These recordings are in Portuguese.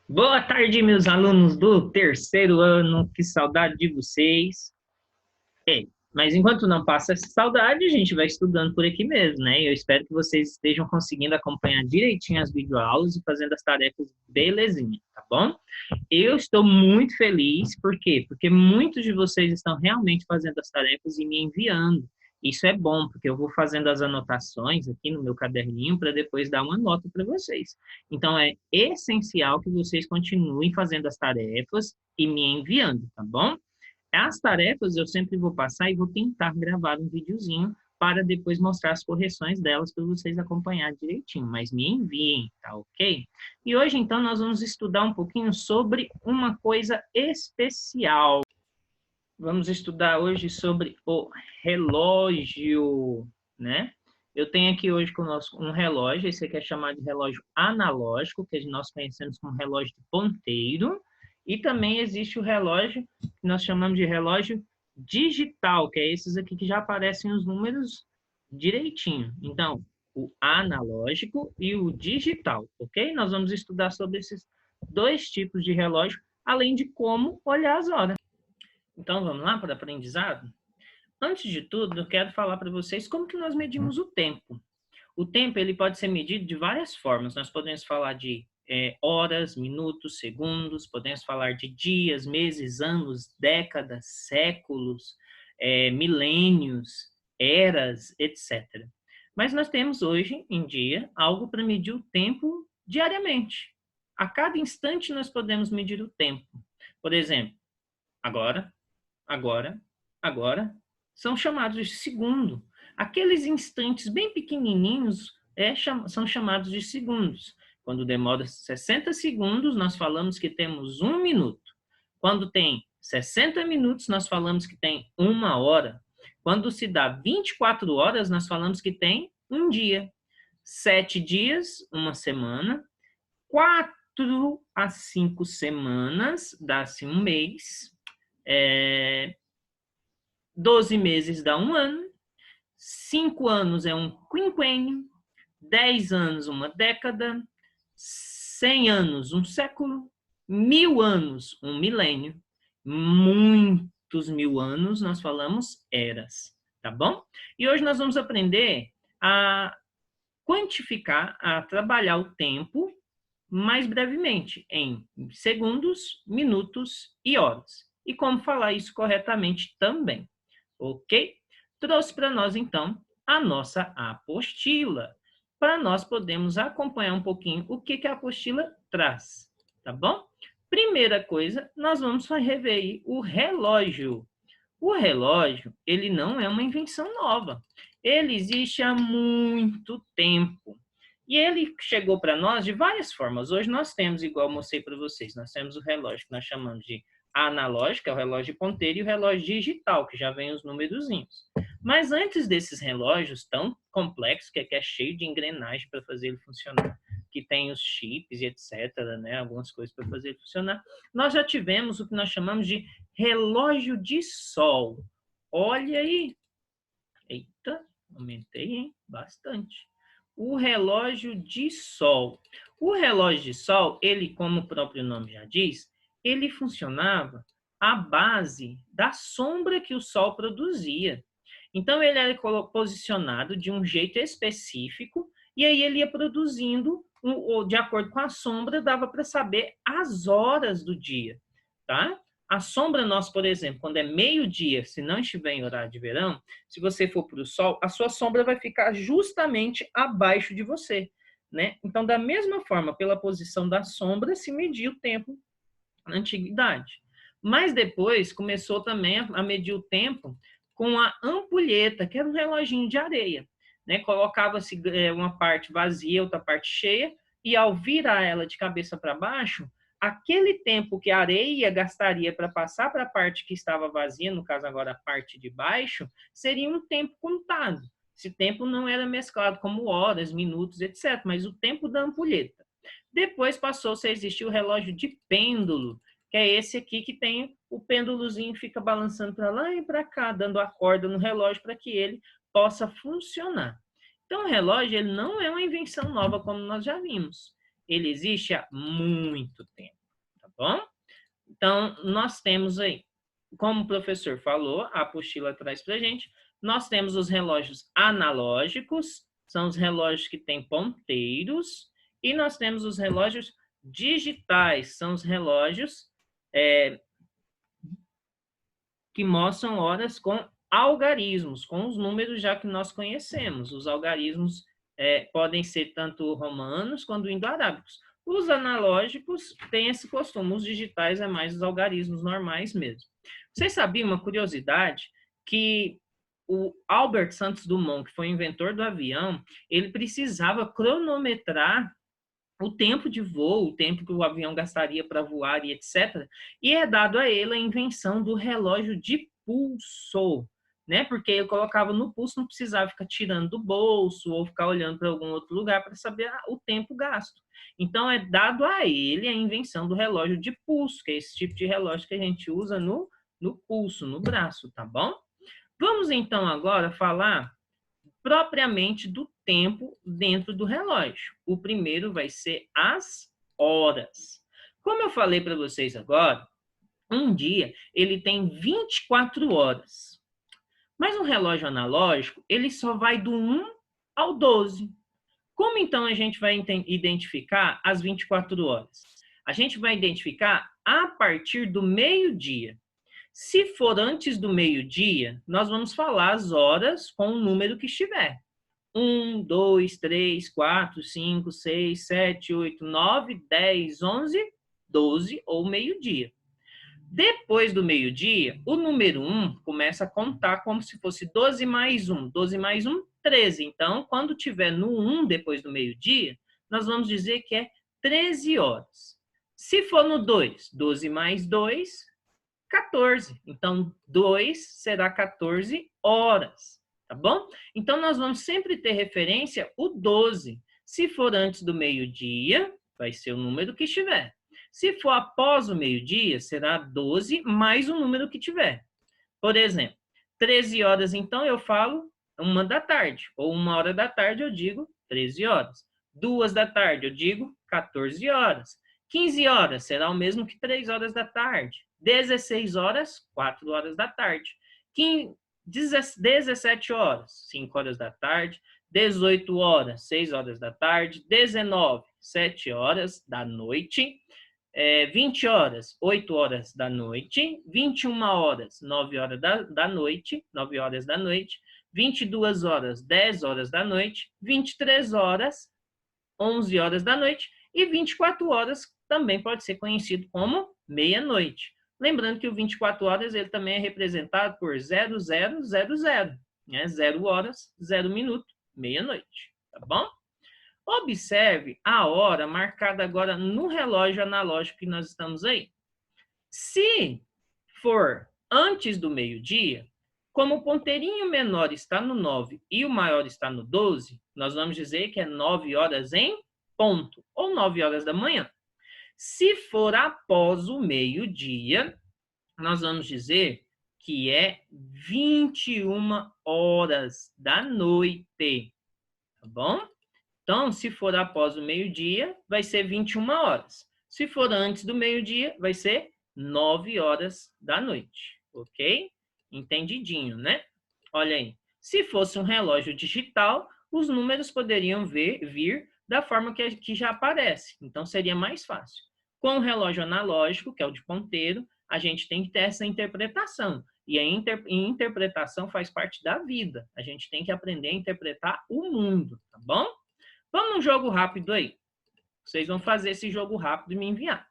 Boa tarde, meus alunos do terceiro ano. Que saudade de vocês. É, mas enquanto não passa essa saudade, a gente vai estudando por aqui mesmo, né? Eu espero que vocês estejam conseguindo acompanhar direitinho as videoaulas e fazendo as tarefas belezinha, tá bom? Eu estou muito feliz, por quê? Porque muitos de vocês estão realmente fazendo as tarefas e me enviando. Isso é bom, porque eu vou fazendo as anotações aqui no meu caderninho para depois dar uma nota para vocês. Então, é essencial que vocês continuem fazendo as tarefas e me enviando, tá bom? As tarefas eu sempre vou passar e vou tentar gravar um videozinho para depois mostrar as correções delas para vocês acompanharem direitinho, mas me enviem, tá ok? E hoje, então, nós vamos estudar um pouquinho sobre uma coisa especial. Vamos estudar hoje sobre o relógio, né? Eu tenho aqui hoje conosco um relógio, esse aqui é chamado de relógio analógico, que nós conhecemos como relógio de ponteiro, e também existe o relógio que nós chamamos de relógio digital, que é esses aqui que já aparecem os números direitinho. Então, o analógico e o digital, ok? Nós vamos estudar sobre esses dois tipos de relógio, além de como olhar as horas. Então, vamos lá para o aprendizado? Antes de tudo, eu quero falar para vocês como que nós medimos o tempo. O tempo ele pode ser medido de várias formas. Nós podemos falar de horas, minutos, segundos, podemos falar de dias, meses, anos, décadas, séculos, milênios, eras, etc. Mas nós temos hoje em dia algo para medir o tempo diariamente. A cada instante nós podemos medir o tempo. Por exemplo, agora, agora, agora, são chamados de segundo. Aqueles instantes bem pequenininhos são chamados de segundos. Quando demora 60 segundos, nós falamos que temos 1 minuto. Quando tem 60 minutos, nós falamos que tem 1 hora. Quando se dá 24 horas, nós falamos que tem um dia. 7 dias, uma semana. 4 a 5 semanas, dá-se um mês. 12 meses dá um ano, 5 anos é um quinquênio, 10 anos uma década, 100 anos um século, 1.000 anos um milênio, muitos mil anos nós falamos eras, tá bom? E hoje nós vamos aprender a quantificar, a trabalhar o tempo mais brevemente em segundos, minutos e horas. E como falar isso corretamente também. Ok? Trouxe para nós, então, a nossa apostila, para nós podermos acompanhar um pouquinho o que a apostila traz, tá bom? Primeira coisa, nós vamos rever o relógio. O relógio, ele não é uma invenção nova. Ele existe há muito tempo. E ele chegou para nós de várias formas. Hoje nós temos, igual eu mostrei para vocês, nós temos o relógio que nós chamamos de analógico, é o relógio ponteiro, e o relógio digital, que já vem os númerozinhos. Mas antes desses relógios tão complexos, que é cheio de engrenagem para fazer ele funcionar, que tem os chips e etc., né, algumas coisas para fazer ele funcionar, nós já tivemos o que nós chamamos de relógio de sol. Olha aí. Eita, aumentei, hein? Bastante. O relógio de sol. O relógio de sol, ele, como o próprio nome já diz, ele funcionava à base da sombra que o sol produzia. Então, ele era posicionado de um jeito específico e aí ele ia produzindo, de acordo com a sombra, dava para saber as horas do dia, tá? A sombra nossa, por exemplo, quando é meio-dia, se não estiver em horário de verão, se você for para o sol, a sua sombra vai ficar justamente abaixo de você, né? Então, da mesma forma, pela posição da sombra, se media o tempo na antiguidade. Mas depois começou também a medir o tempo com a ampulheta, que era um reloginho de areia, né? Colocava-se uma parte vazia, outra parte cheia, e ao virar ela de cabeça para baixo, aquele tempo que a areia gastaria para passar para a parte que estava vazia, no caso agora a parte de baixo, seria um tempo contado. Esse tempo não era mesclado como horas, minutos, etc., mas o tempo da ampulheta. Depois passou-se a existir o relógio de pêndulo, que é esse aqui que tem o pêndulozinho, fica balançando para lá e para cá, dando a corda no relógio para que ele possa funcionar. Então, o relógio ele não é uma invenção nova, como nós já vimos. Ele existe há muito tempo, tá bom? Então, nós temos aí, como o professor falou, a apostila traz para a gente, nós temos os relógios analógicos, são os relógios que têm ponteiros, e nós temos os relógios digitais, são os relógios que mostram horas com algarismos, com os números já que nós conhecemos. Os algarismos podem ser tanto romanos quanto indo-arábicos. Os analógicos têm esse costume, os digitais é mais os algarismos normais mesmo. Vocês sabiam uma curiosidade que o Albert Santos Dumont, que foi o inventor do avião, ele precisava cronometrar o tempo de voo, o tempo que o avião gastaria para voar e etc. E é dado a ele a invenção do relógio de pulso, né? Porque ele colocava no pulso, não precisava ficar tirando do bolso ou ficar olhando para algum outro lugar para saber o tempo gasto. Então é dado a ele a invenção do relógio de pulso, que é esse tipo de relógio que a gente usa no pulso, no braço, tá bom? Vamos então agora falar propriamente do tempo dentro do relógio. O primeiro vai ser as horas. Como eu falei para vocês agora, um dia ele tem 24 horas. Mas um relógio analógico, ele só vai do 1 ao 12. Como então a gente vai identificar as 24 horas? A gente vai identificar a partir do meio-dia. Se for antes do meio-dia, nós vamos falar as horas com o número que estiver. 1, 2, 3, 4, 5, 6, 7, 8, 9, 10, 11, 12 ou meio-dia. Depois do meio-dia, o número 1 começa a contar como se fosse 12 mais 1. 12 mais 1, 13. Então, quando tiver no 1 depois do meio-dia, nós vamos dizer que é 13 horas. Se for no 2, 12 mais 2, 14. Então, 2 será 14 horas, tá bom? Então, nós vamos sempre ter referência o 12. Se for antes do meio-dia, vai ser o número que estiver. Se for após o meio-dia, será 12 mais o número que tiver. Por exemplo, 13 horas, então, eu falo 1 da tarde. Ou 1 hora da tarde, eu digo 13 horas. 2 da tarde, eu digo 14 horas. 15 horas será o mesmo que 3 horas da tarde. 16 horas, 4 horas da tarde. 17 horas, 5 horas da tarde. 18 horas, 6 horas da tarde. 19, 7 horas da noite. 20 horas, 8 horas da noite. 21 horas, 9 horas da noite. 9 horas da noite. 22 horas, 10 horas da noite. 23 horas, 11 horas da noite. E 24 horas também pode ser conhecido como meia-noite. Lembrando que o 24 horas ele também é representado por 0000, né? 0 horas, 0 minuto, meia-noite, tá bom? Observe a hora marcada agora no relógio analógico que nós estamos aí. Se for antes do meio-dia, como o ponteirinho menor está no 9 e o maior está no 12, nós vamos dizer que é 9 horas em ponto, ou 9 horas da manhã. Se for após o meio-dia, nós vamos dizer que é 21 horas da noite, tá bom? Então, se for após o meio-dia, vai ser 21 horas. Se for antes do meio-dia, vai ser 9 horas da noite, ok? Entendidinho, né? Olha aí. Se fosse um relógio digital, os números poderiam vir da forma que já aparece. Então, seria mais fácil. Com o relógio analógico, que é o de ponteiro, a gente tem que ter essa interpretação. E a interpretação faz parte da vida. A gente tem que aprender a interpretar o mundo, tá bom? Vamos num jogo rápido aí. Vocês vão fazer esse jogo rápido e me enviar.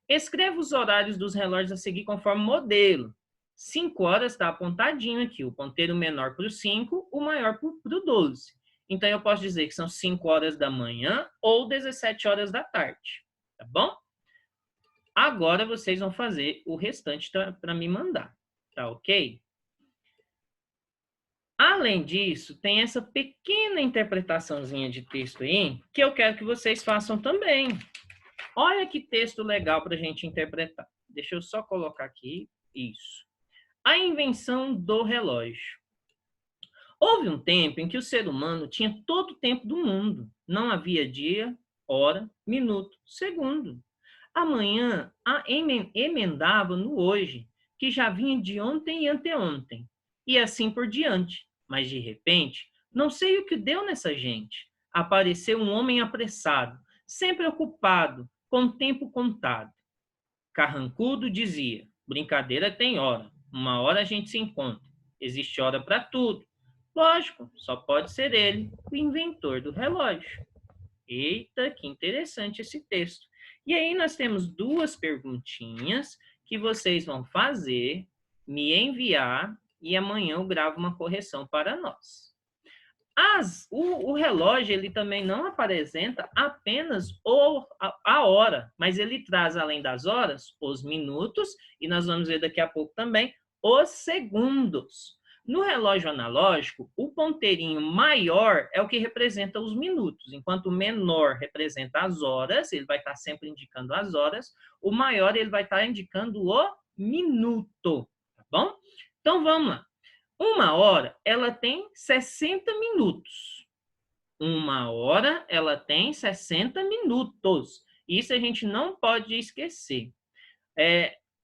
Escreva os horários dos relógios a seguir conforme modelo. 5 horas está apontadinho aqui. O ponteiro menor para o 5, o maior para o 12. Então, eu posso dizer que são 5 horas da manhã ou 17 horas da tarde. Tá bom? Agora, vocês vão fazer o restante para me mandar. Tá ok? Além disso, tem essa pequena interpretaçãozinha de texto aí, que eu quero que vocês façam também. Olha que texto legal para a gente interpretar. Deixa eu só colocar aqui. Isso. A invenção do relógio. Houve um tempo em que o ser humano tinha todo o tempo do mundo. Não havia dia hora, minuto, segundo. Amanhã emendava no hoje, que já vinha de ontem e anteontem, e assim por diante. Mas de repente, não sei o que deu nessa gente. Apareceu um homem apressado, sempre ocupado, com o tempo contado. Carrancudo dizia: brincadeira tem hora, uma hora a gente se encontra. Existe hora para tudo. Lógico, só pode ser ele, o inventor do relógio. Eita, que interessante esse texto. E aí nós temos duas perguntinhas que vocês vão fazer, me enviar, e amanhã eu gravo uma correção para nós. O relógio ele também não apresenta apenas a hora, mas ele traz, além das horas, os minutos, e nós vamos ver daqui a pouco também, os segundos. No relógio analógico, o ponteirinho maior é o que representa os minutos, enquanto o menor representa as horas, ele vai estar sempre indicando as horas, o maior ele vai estar indicando o minuto, tá bom? Então vamos lá. Uma hora, ela tem 60 minutos. Uma hora, ela tem 60 minutos. Isso a gente não pode esquecer.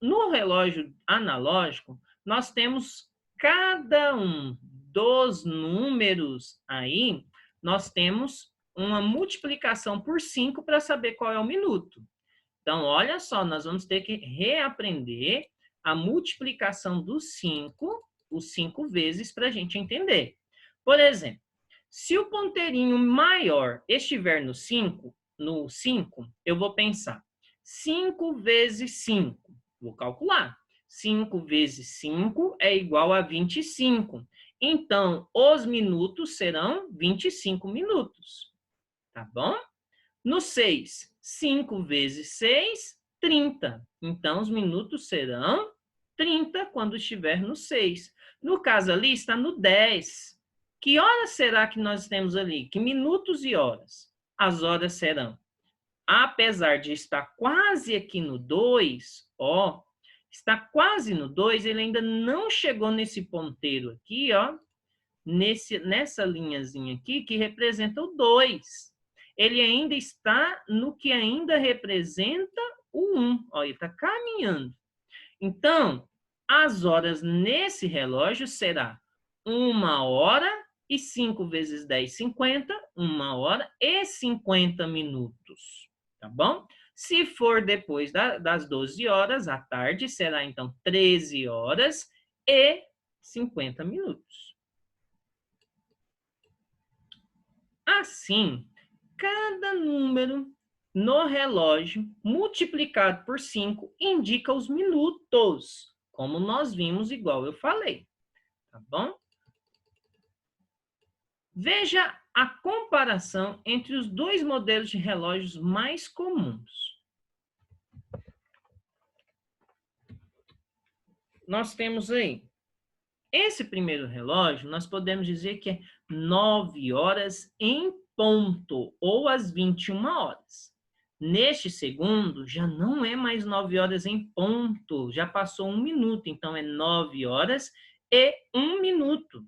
No relógio analógico, nós temos cada um dos números aí, nós temos uma multiplicação por 5 para saber qual é o minuto. Então, olha só, nós vamos ter que reaprender a multiplicação dos 5, os 5 vezes, para a gente entender. Por exemplo, se o ponteirinho maior estiver no 5, eu vou pensar 5 vezes 5. Vou calcular. 5 vezes 5 é igual a 25. Então, os minutos serão 25 minutos. Tá bom? No 6, 5 vezes 6, 30. Então, os minutos serão 30 quando estiver no 6. No caso ali, está no 10. Que horas será que nós temos ali? Que minutos e horas? As horas serão, apesar de estar quase aqui no 2, ó, está quase no 2, ele ainda não chegou nesse ponteiro aqui, ó, nessa linhazinha aqui, que representa o 2. Ele ainda está no que ainda representa o 1. Ó, ele está caminhando. Então, as horas nesse relógio será 1 hora e 5 vezes 10, 50. 1 hora e 50 minutos. Tá bom? Se for depois das 12 horas, à tarde, será então 13 horas e 50 minutos. Assim, cada número no relógio multiplicado por 5 indica os minutos, como nós vimos, igual eu falei. Tá bom? Veja a comparação entre os dois modelos de relógios mais comuns. Nós temos aí, esse primeiro relógio, nós podemos dizer que é 9 horas em ponto, ou às 21 horas. Neste segundo, já não é mais 9 horas em ponto, já passou 1 minuto, então é 9 horas e 1 minuto.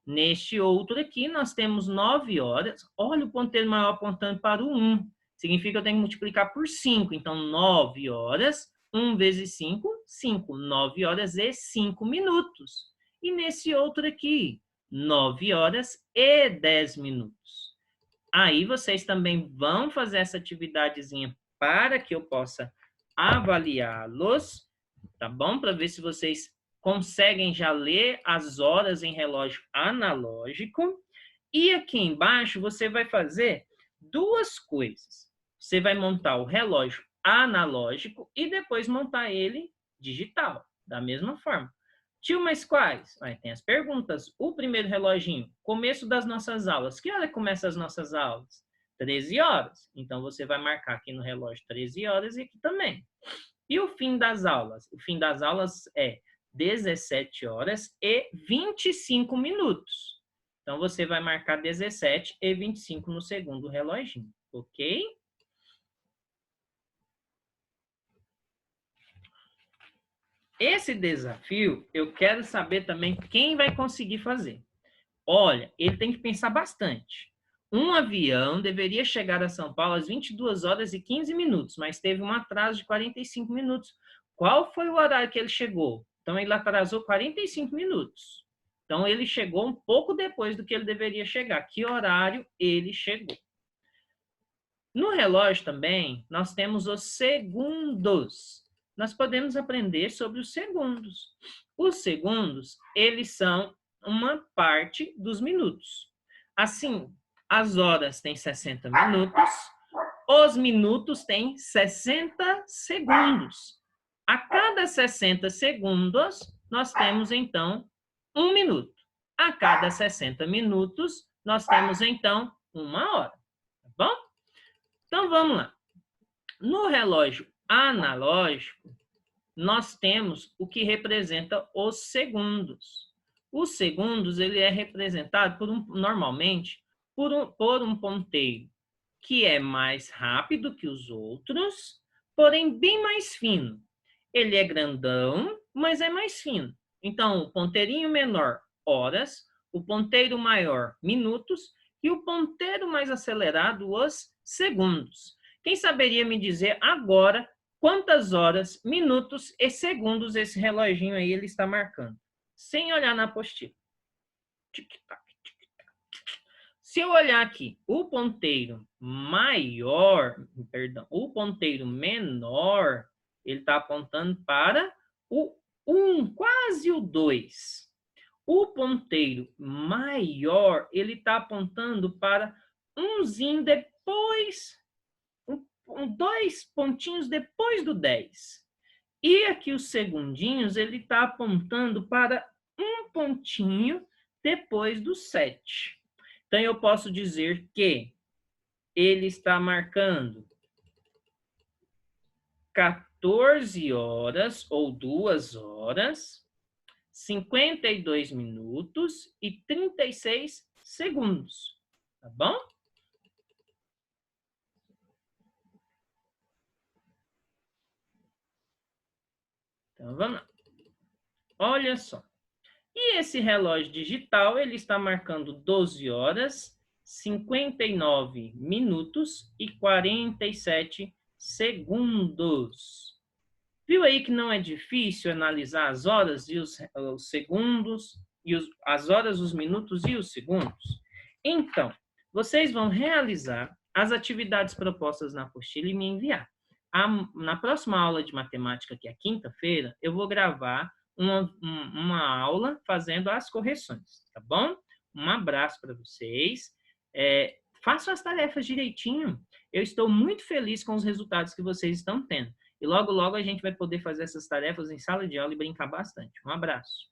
Neste outro aqui, nós temos 9 horas, olha o ponteiro maior apontando para o 1, significa que eu tenho que multiplicar por 5, então 9 horas, 1 vezes 5, 5, 9 horas e 5 minutos. E nesse outro aqui, 9 horas e 10 minutos. Aí vocês também vão fazer essa atividadezinha para que eu possa avaliá-los, tá bom? Para ver se vocês conseguem já ler as horas em relógio analógico. E aqui embaixo você vai fazer duas coisas. Você vai montar o relógio analógico e depois montar ele digital, da mesma forma. Tio, mas quais? Aí tem as perguntas. O primeiro reloginho, começo das nossas aulas. Que hora começa as nossas aulas? 13 horas. Então, você vai marcar aqui no relógio 13 horas e aqui também. E o fim das aulas? O fim das aulas é 17 horas e 25 minutos. Então, você vai marcar 17 e 25 no segundo reloginho, ok? Esse desafio, eu quero saber também quem vai conseguir fazer. Olha, ele tem que pensar bastante. Um avião deveria chegar a São Paulo às 22 horas e 15 minutos, mas teve um atraso de 45 minutos. Qual foi o horário que ele chegou? Então, ele atrasou 45 minutos. Então, ele chegou um pouco depois do que ele deveria chegar. Que horário ele chegou? No relógio também, nós temos os segundos. Nós podemos aprender sobre os segundos. Os segundos, eles são uma parte dos minutos. Assim, as horas têm 60 minutos, os minutos têm 60 segundos. A cada 60 segundos, nós temos, então, 1 minuto. A cada 60 minutos, nós temos, então, 1 hora. Tá bom? Então, vamos lá. No relógio analógico, nós temos o que representa os segundos. Os segundos, ele é representado normalmente por um ponteiro que é mais rápido que os outros, porém bem mais fino. Ele é grandão, mas é mais fino. Então, o ponteirinho menor, horas, o ponteiro maior, minutos, e o ponteiro mais acelerado, os segundos. Quem saberia me dizer agora quantas horas, minutos e segundos esse reloginho aí ele está marcando? Sem olhar na apostila. Tic-tac, tic-tac. Se eu olhar aqui, o ponteiro menor, ele está apontando para o 1, quase o 2. O ponteiro maior, ele está apontando para umzinho depois, 2 pontinhos depois do 10. E aqui os segundinhos, ele está apontando para um pontinho depois do 7. Então, eu posso dizer que ele está marcando 14 horas ou 2 horas, 52 minutos e 36 segundos. Tá bom? Então, vamos lá. Olha só. E esse relógio digital, ele está marcando 12 horas, 59 minutos e 47 segundos. Viu aí que não é difícil analisar as horas e os segundos, e as horas, os minutos e os segundos? Então, vocês vão realizar as atividades propostas na apostila e me enviar. Na próxima aula de matemática, que é quinta-feira, eu vou gravar uma aula fazendo as correções, tá bom? Um abraço para vocês. Façam as tarefas direitinho. Eu estou muito feliz com os resultados que vocês estão tendo. E logo, logo a gente vai poder fazer essas tarefas em sala de aula e brincar bastante. Um abraço.